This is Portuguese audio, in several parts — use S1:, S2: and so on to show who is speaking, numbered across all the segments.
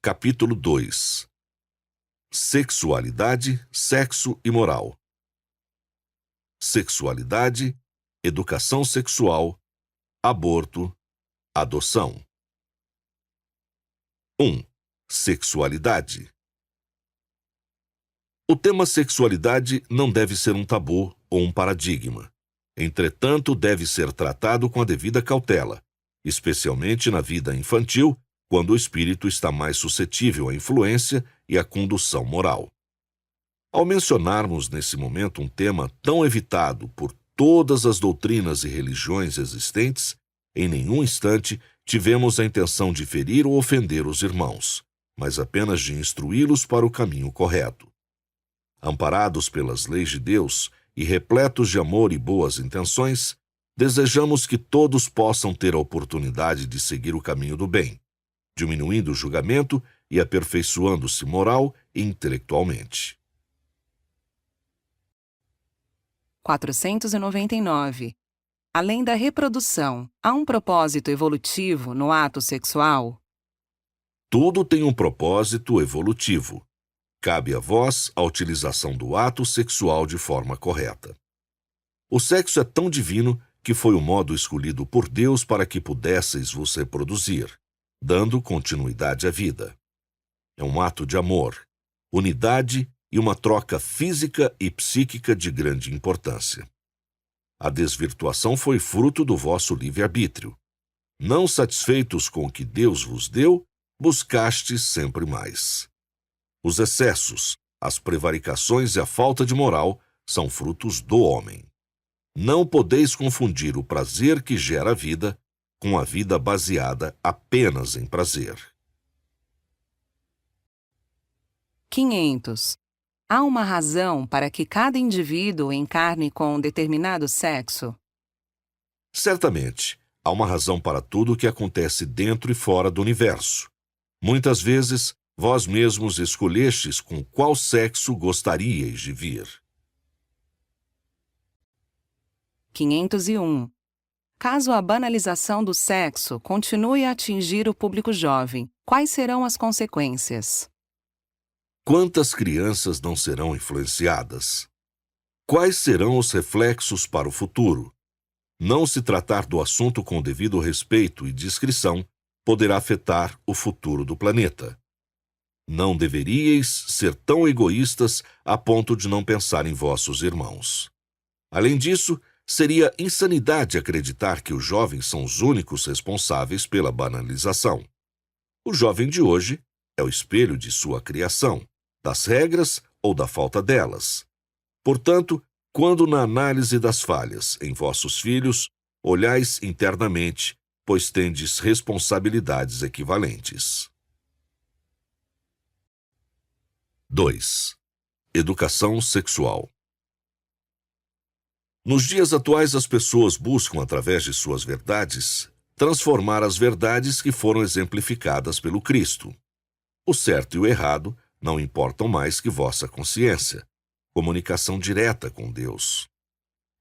S1: Capítulo 2. Sexualidade, sexo e moral. Sexualidade, educação sexual, aborto, adoção. 1. Sexualidade. O tema sexualidade não deve ser um tabu ou um paradigma. Entretanto, deve ser tratado com a devida cautela, especialmente na vida infantil, quando o espírito está mais suscetível à influência e à condução moral. Ao mencionarmos nesse momento um tema tão evitado por todas as doutrinas e religiões existentes, em nenhum instante tivemos a intenção de ferir ou ofender os irmãos, mas apenas de instruí-los para o caminho correto. Amparados pelas leis de Deus e repletos de amor e boas intenções, desejamos que todos possam ter a oportunidade de seguir o caminho do bem, diminuindo o julgamento e aperfeiçoando-se moral e intelectualmente.
S2: 499. Além da reprodução, há um propósito evolutivo no ato sexual?
S1: Tudo tem um propósito evolutivo. Cabe a vós a utilização do ato sexual de forma correta. O sexo é tão divino que foi o modo escolhido por Deus para que pudesseis vos reproduzir, dando continuidade à vida. É um ato de amor, unidade e uma troca física e psíquica de grande importância. A desvirtuação foi fruto do vosso livre-arbítrio. Não satisfeitos com o que Deus vos deu, buscastes sempre mais. Os excessos, as prevaricações e a falta de moral são frutos do homem. Não podeis confundir o prazer que gera a vida com a vida baseada apenas em prazer.
S2: 500. Há uma razão para que cada indivíduo encarne com um determinado sexo?
S1: Certamente, há uma razão para tudo o que acontece dentro e fora do universo. Muitas vezes, vós mesmos escolhestes com qual sexo gostaríeis de vir.
S2: 501. Caso a banalização do sexo continue a atingir o público jovem, quais serão as consequências?
S1: Quantas crianças não serão influenciadas? Quais serão os reflexos para o futuro? Não se tratar do assunto com o devido respeito e discrição poderá afetar o futuro do planeta. Não deveríeis ser tão egoístas a ponto de não pensar em vossos irmãos. Além disso, seria insanidade acreditar que os jovens são os únicos responsáveis pela banalização. O jovem de hoje é o espelho de sua criação, das regras ou da falta delas. Portanto, quando na análise das falhas em vossos filhos, olhais internamente, pois tendes responsabilidades equivalentes. 2. Educação sexual. Nos dias atuais, as pessoas buscam, através de suas verdades, transformar as verdades que foram exemplificadas pelo Cristo. O certo e o errado não importam mais que vossa consciência, comunicação direta com Deus.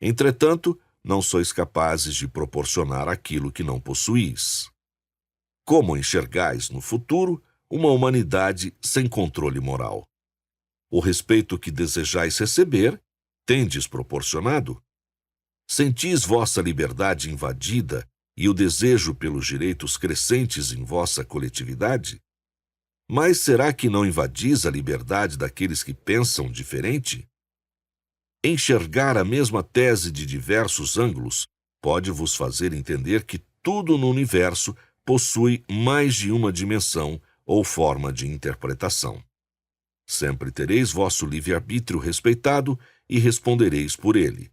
S1: Entretanto, não sois capazes de proporcionar aquilo que não possuís. Como enxergais no futuro uma humanidade sem controle moral? O respeito que desejais receber, tendes proporcionado? Sentis vossa liberdade invadida e o desejo pelos direitos crescentes em vossa coletividade? Mas será que não invadis a liberdade daqueles que pensam diferente? Enxergar a mesma tese de diversos ângulos pode vos fazer entender que tudo no universo possui mais de uma dimensão ou forma de interpretação. Sempre tereis vosso livre-arbítrio respeitado e respondereis por ele.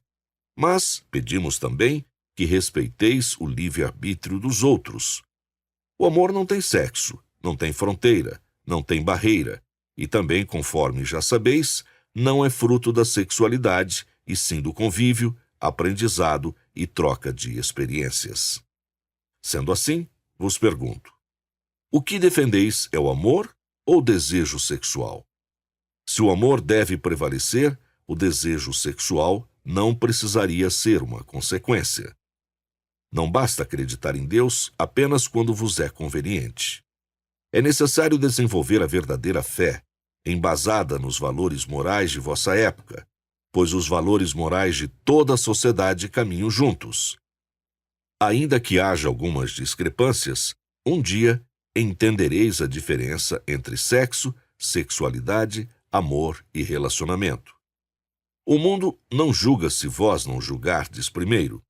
S1: Mas pedimos também que respeiteis o livre-arbítrio dos outros. O amor não tem sexo, não tem fronteira, não tem barreira, e também, conforme já sabeis, não é fruto da sexualidade, e sim do convívio, aprendizado e troca de experiências. Sendo assim, vos pergunto: o que defendeis é o amor ou o desejo sexual? Se o amor deve prevalecer, o desejo sexual não precisaria ser uma consequência. Não basta acreditar em Deus apenas quando vos é conveniente. É necessário desenvolver a verdadeira fé, embasada nos valores morais de vossa época, pois os valores morais de toda a sociedade caminham juntos. Ainda que haja algumas discrepâncias, um dia entendereis a diferença entre sexo, sexualidade, amor e relacionamento. O mundo não julga se vós não julgardes primeiro.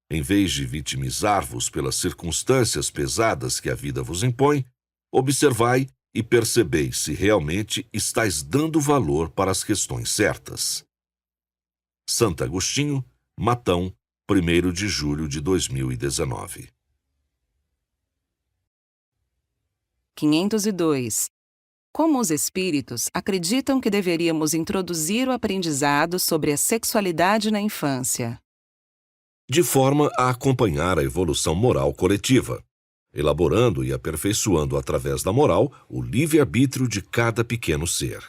S1: Em vez de vitimizar-vos pelas circunstâncias pesadas que a vida vos impõe, observai e percebeis se realmente estáis dando valor para as questões certas. Santo Agostinho, Matão, 1º de julho de 2019.
S2: 502. Como os espíritos acreditam que deveríamos introduzir o aprendizado sobre a sexualidade na infância?
S1: De forma a acompanhar a evolução moral coletiva, elaborando e aperfeiçoando através da moral o livre-arbítrio de cada pequeno ser.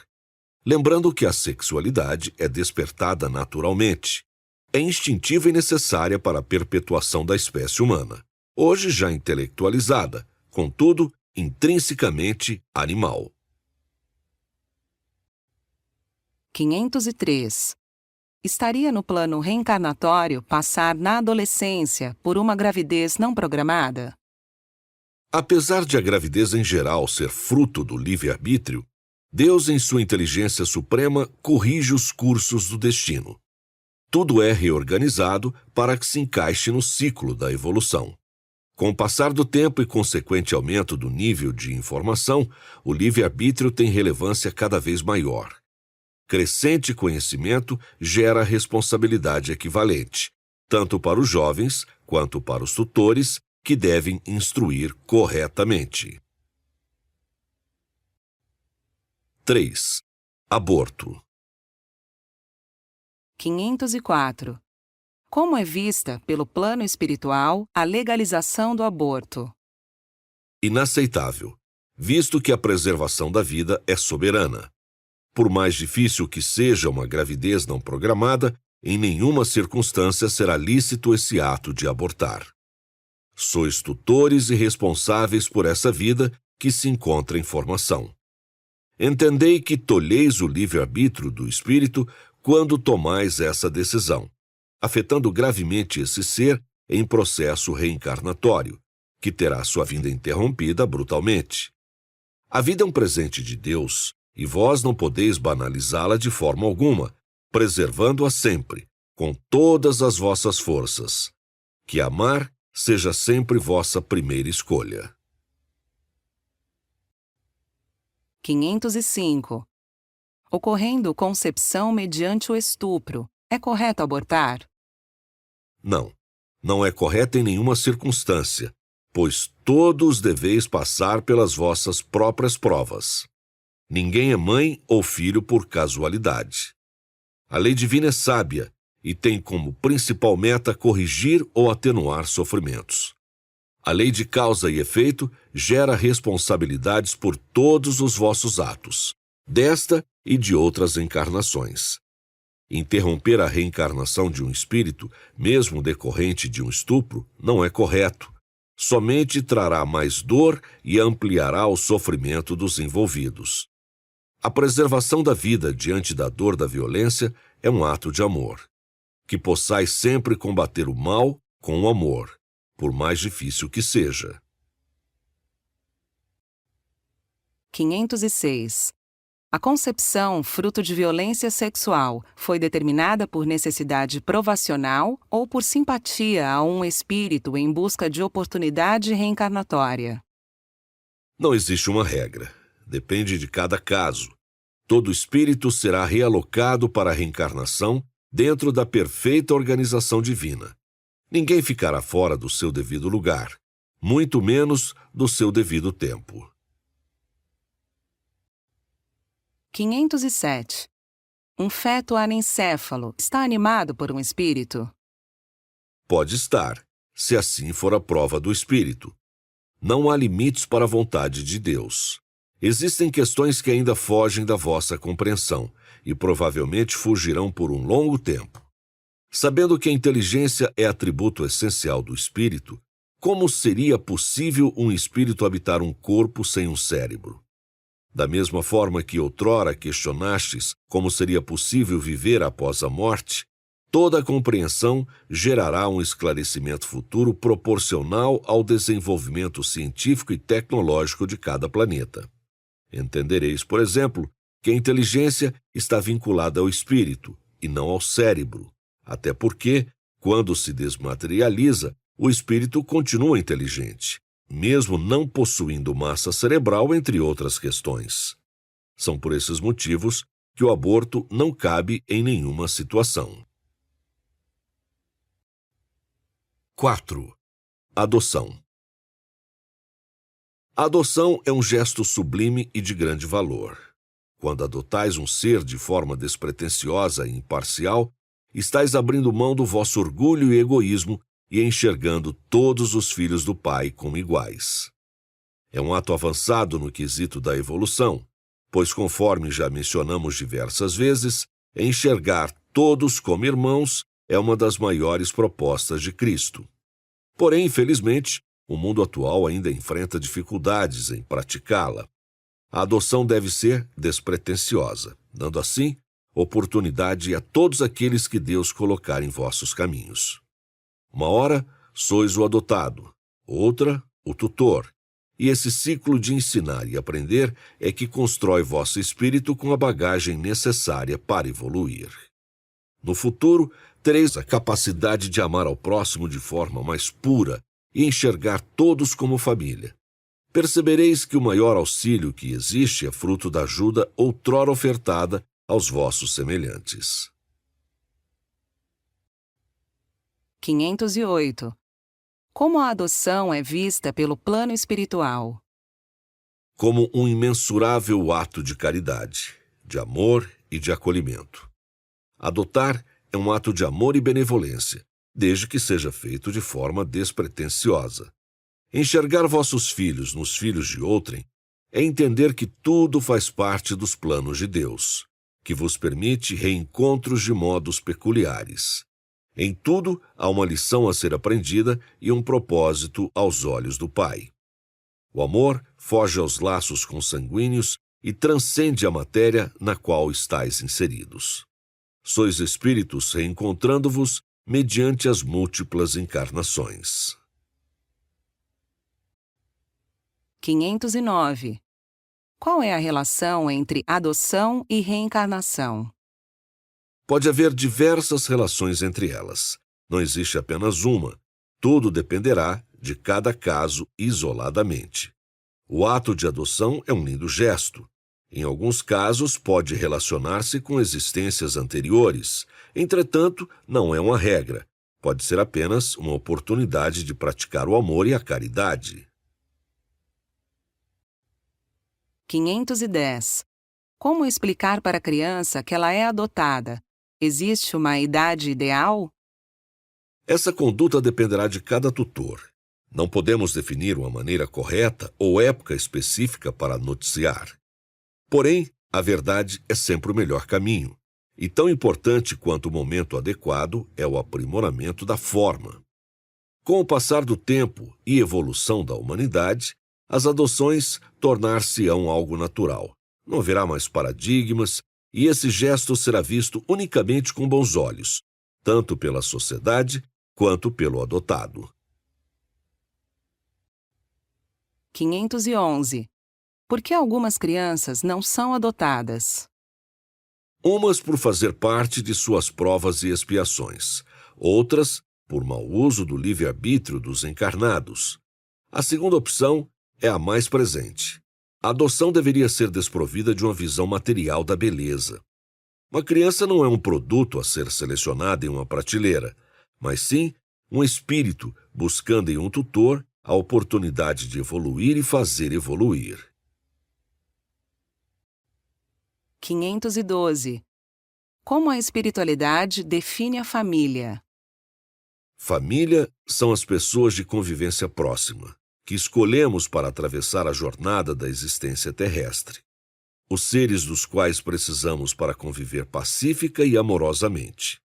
S1: Lembrando que a sexualidade é despertada naturalmente, é instintiva e necessária para a perpetuação da espécie humana, hoje já intelectualizada, contudo, intrinsecamente animal.
S2: 503. Estaria no plano reencarnatório passar na adolescência por uma gravidez não programada?
S1: Apesar de a gravidez em geral ser fruto do livre-arbítrio, Deus, em sua inteligência suprema, corrige os cursos do destino. Tudo é reorganizado para que se encaixe no ciclo da evolução. Com o passar do tempo e consequente aumento do nível de informação, o livre-arbítrio tem relevância cada vez maior. Crescente conhecimento gera responsabilidade equivalente, tanto para os jovens quanto para os tutores, que devem instruir corretamente. 3. Aborto.
S2: 504. Como é vista, pelo plano espiritual, a legalização do aborto?
S1: Inaceitável, visto que a preservação da vida é soberana. Por mais difícil que seja uma gravidez não programada, em nenhuma circunstância será lícito esse ato de abortar. Sois tutores e responsáveis por essa vida que se encontra em formação. Entendei que tolheis o livre-arbítrio do espírito quando tomais essa decisão, afetando gravemente esse ser em processo reencarnatório, que terá sua vida interrompida brutalmente. A vida é um presente de Deus, e vós não podeis banalizá-la de forma alguma, preservando-a sempre, com todas as vossas forças. Que amar seja sempre vossa primeira escolha.
S2: 505. Ocorrendo concepção mediante o estupro, é correto abortar?
S1: Não, não é correto em nenhuma circunstância, pois todos deveis passar pelas vossas próprias provas. Ninguém é mãe ou filho por casualidade. A lei divina é sábia e tem como principal meta corrigir ou atenuar sofrimentos. A lei de causa e efeito gera responsabilidades por todos os vossos atos, desta e de outras encarnações. Interromper a reencarnação de um espírito, mesmo decorrente de um estupro, não é correto. Somente trará mais dor e ampliará o sofrimento dos envolvidos. A preservação da vida diante da dor da violência é um ato de amor. Que possais sempre combater o mal com o amor, por mais difícil que seja.
S2: 506. A concepção, fruto de violência sexual, foi determinada por necessidade provacional ou por simpatia a um espírito em busca de oportunidade reencarnatória?
S1: Não existe uma regra. Depende de cada caso. Todo espírito será realocado para a reencarnação dentro da perfeita organização divina. Ninguém ficará fora do seu devido lugar, muito menos do seu devido tempo.
S2: 507. Um feto anencéfalo está animado por um espírito?
S1: Pode estar, se assim for a prova do espírito. Não há limites para a vontade de Deus. Existem questões que ainda fogem da vossa compreensão e provavelmente fugirão por um longo tempo. Sabendo que a inteligência é atributo essencial do espírito, Como seria possível um espírito habitar um corpo sem um cérebro? Da mesma forma que outrora questionastes como seria possível viver após a morte, toda a compreensão gerará um esclarecimento futuro proporcional ao desenvolvimento científico e tecnológico de cada planeta. Entendereis, por exemplo, que a inteligência está vinculada ao espírito e não ao cérebro, até porque, quando se desmaterializa, o espírito continua inteligente, mesmo não possuindo massa cerebral, entre outras questões. São por esses motivos que o aborto não cabe em nenhuma situação. 4. Adoção. A adoção é um gesto sublime e de grande valor. Quando adotais um ser de forma despretensiosa e imparcial, estais abrindo mão do vosso orgulho e egoísmo e enxergando todos os filhos do Pai como iguais. É um ato avançado no quesito da evolução, pois, conforme já mencionamos diversas vezes, enxergar todos como irmãos é uma das maiores propostas de Cristo. Porém, infelizmente, o mundo atual ainda enfrenta dificuldades em praticá-la. A adoção deve ser despretensiosa, dando assim oportunidade a todos aqueles que Deus colocar em vossos caminhos. Uma hora, sois o adotado, outra, o tutor, e esse ciclo de ensinar e aprender é que constrói vosso espírito com a bagagem necessária para evoluir. No futuro, tereis a capacidade de amar ao próximo de forma mais pura e enxergar todos como família. Percebereis que o maior auxílio que existe é fruto da ajuda outrora ofertada aos vossos semelhantes.
S2: 508. Como a adoção é vista pelo plano espiritual?
S1: Como um imensurável ato de caridade, de amor e de acolhimento. Adotar é um ato de amor e benevolência, desde que seja feito de forma despretensiosa. Enxergar vossos filhos nos filhos de outrem é entender que tudo faz parte dos planos de Deus, que vos permite reencontros de modos peculiares. Em tudo há uma lição a ser aprendida e um propósito aos olhos do Pai. O amor foge aos laços consanguíneos e transcende a matéria na qual estáis inseridos. Sois espíritos reencontrando-vos mediante as múltiplas encarnações.
S2: 509. Qual é a relação entre adoção e reencarnação?
S1: Pode haver diversas relações entre elas. Não existe apenas uma. Tudo dependerá de cada caso isoladamente. O ato de adoção é um lindo gesto. Em alguns casos, pode relacionar-se com existências anteriores. Entretanto, não é uma regra. Pode ser apenas uma oportunidade de praticar o amor e a caridade.
S2: 510. Como explicar para a criança que ela é adotada? Existe uma idade ideal?
S1: Essa conduta dependerá de cada tutor. Não podemos definir uma maneira correta ou época específica para noticiar. Porém, a verdade é sempre o melhor caminho, e tão importante quanto o momento adequado é o aprimoramento da forma. Com o passar do tempo e evolução da humanidade, as adoções tornar-se-ão algo natural. Não haverá mais paradigmas, e esse gesto será visto unicamente com bons olhos, tanto pela sociedade quanto pelo adotado.
S2: 511. Por que algumas crianças não são adotadas?
S1: Umas por fazer parte de suas provas e expiações, outras por mau uso do livre-arbítrio dos encarnados. A segunda opção é a mais presente. A adoção deveria ser desprovida de uma visão material da beleza. Uma criança não é um produto a ser selecionado em uma prateleira, mas sim um espírito buscando em um tutor a oportunidade de evoluir e fazer evoluir.
S2: 512. Como a espiritualidade define a família?
S1: Família são as pessoas de convivência próxima, que escolhemos para atravessar a jornada da existência terrestre. Os seres dos quais precisamos para conviver pacífica e amorosamente.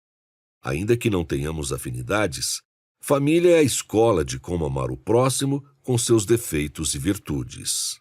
S1: Ainda que não tenhamos afinidades, Família é a escola de como amar o próximo com seus defeitos e virtudes.